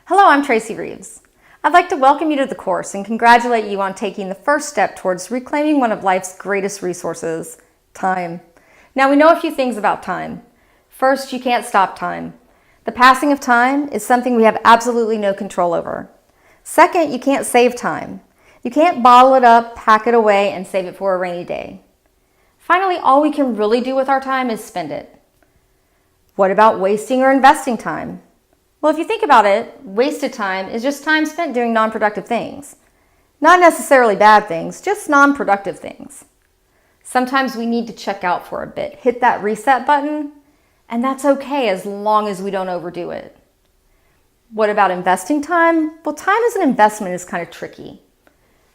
Hello, I'm Tracy Reeves. I'd like to welcome you to the course and congratulate you on taking the first step towards reclaiming one of life's greatest resources, time. Now, we know a few things about time. First, you can't stop time. The passing of time is something we have absolutely no control over. Second, you can't save time. You can't bottle it up, pack it away, and save it for a rainy day. Finally, all we can really do with our time is spend it. What about wasting or investing time? Well, if you think about it, wasted time is just time spent doing non-productive things. Not necessarily bad things, just non-productive things. Sometimes we need to check out for a bit, hit that reset button, and that's okay as long as we don't overdo it. What about investing time? Well, time as an investment is kind of tricky.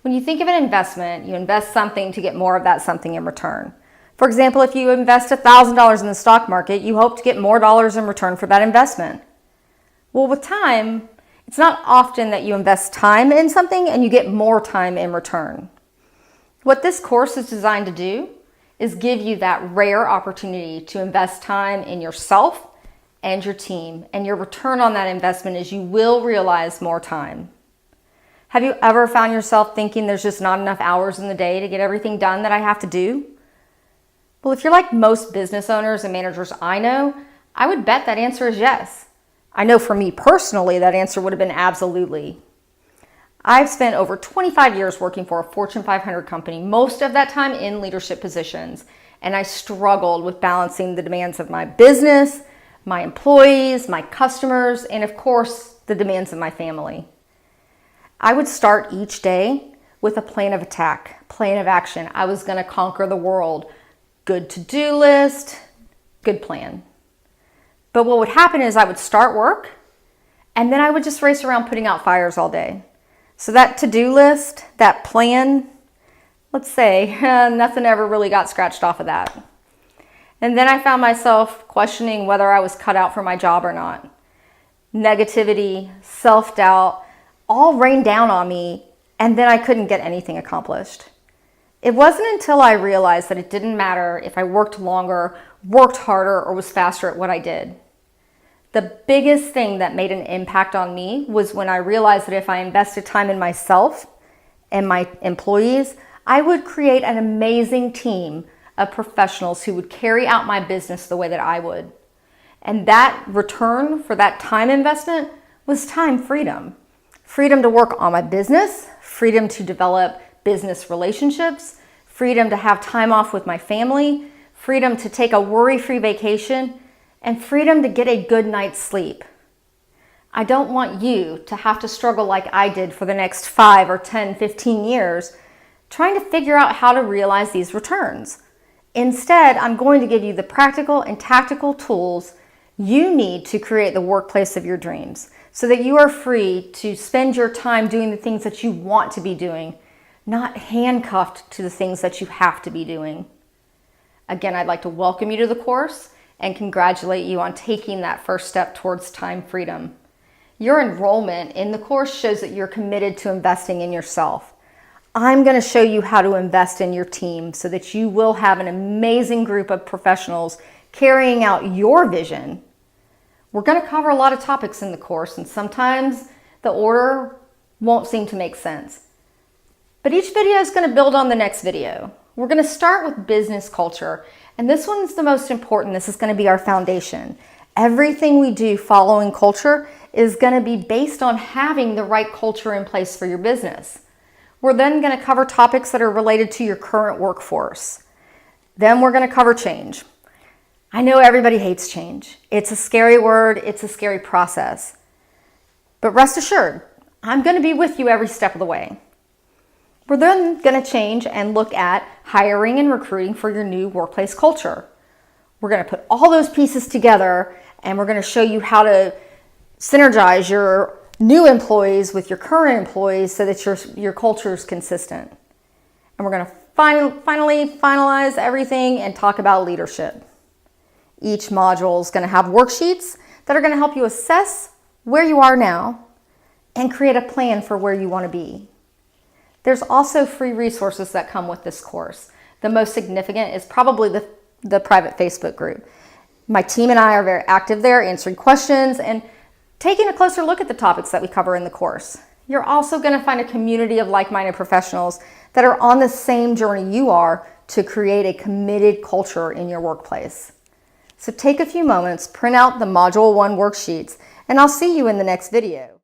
When you think of an investment, you invest something to get more of that something in return. For example, if you invest $1,000 in the stock market, you hope to get more dollars in return for that investment. Well, with time, it's not often that you invest time in something and you get more time in return. What this course is designed to do is give you that rare opportunity to invest time in yourself and your team, and your return on that investment is you will realize more time. Have you ever found yourself thinking there's just not enough hours in the day to get everything done that I have to do? Well, if you're like most business owners and managers I know, I would bet that answer is yes. I know for me personally, that answer would have been absolutely. I've spent over 25 years working for a Fortune 500 company, most of that time in leadership positions, and I struggled with balancing the demands of my business, my employees, my customers, and of course, the demands of my family. I would start each day with a plan of attack, plan of action. I was going to conquer the world. Good to-do list, good plan. But what would happen is I would start work and then I would just race around putting out fires all day. So that to-do list, that plan, let's say nothing ever really got scratched off of that. And then I found myself questioning whether I was cut out for my job or not. Negativity, self-doubt, all rained down on me, and then I couldn't get anything accomplished. It wasn't until I realized that it didn't matter if I worked longer, worked harder, or was faster at what I did. The biggest thing that made an impact on me was when I realized that if I invested time in myself and my employees, I would create an amazing team of professionals who would carry out my business the way that I would. And that return for that time investment was time freedom. Freedom to work on my business, freedom to develop business relationships, freedom to have time off with my family, freedom to take a worry-free vacation, and freedom to get a good night's sleep. I don't want you to have to struggle like I did for the next 5 or 10, 15 years trying to figure out how to realize these returns. Instead, I'm going to give you the practical and tactical tools you need to create the workplace of your dreams so that you are free to spend your time doing the things that you want to be doing, not handcuffed to the things that you have to be doing. Again, I'd like to welcome you to the course and congratulate you on taking that first step towards time freedom. Your enrollment in the course shows that you're committed to investing in yourself. I'm going to show you how to invest in your team so that you will have an amazing group of professionals carrying out your vision. We're going to cover a lot of topics in the course, and sometimes the order won't seem to make sense. But each video is going to build on the next video. We're going to start with business culture, and this one's the most important. This is going to be our foundation. Everything we do following culture is going to be based on having the right culture in place for your business. We're then going to cover topics that are related to your current workforce. Then we're going to cover change. I know everybody hates change. It's a scary word. It's a scary process. But rest assured, I'm going to be with you every step of the way. We're then going to change and look at hiring and recruiting for your new workplace culture. We're going to put all those pieces together and we're going to show you how to synergize your new employees with your current employees so that your culture is consistent. And we're going to finally finalize everything and talk about leadership. Each module is going to have worksheets that are going to help you assess where you are now and create a plan for where you want to be. There's also free resources that come with this course. The most significant is probably the private Facebook group. My team and I are very active there, answering questions, and Taking a closer look at the topics that we cover in the course, you're also going to find a community of like-minded professionals that are on the same journey you are to create a committed culture in your workplace. So take a few moments, print out the Module 1 worksheets, and I'll see you in the next video.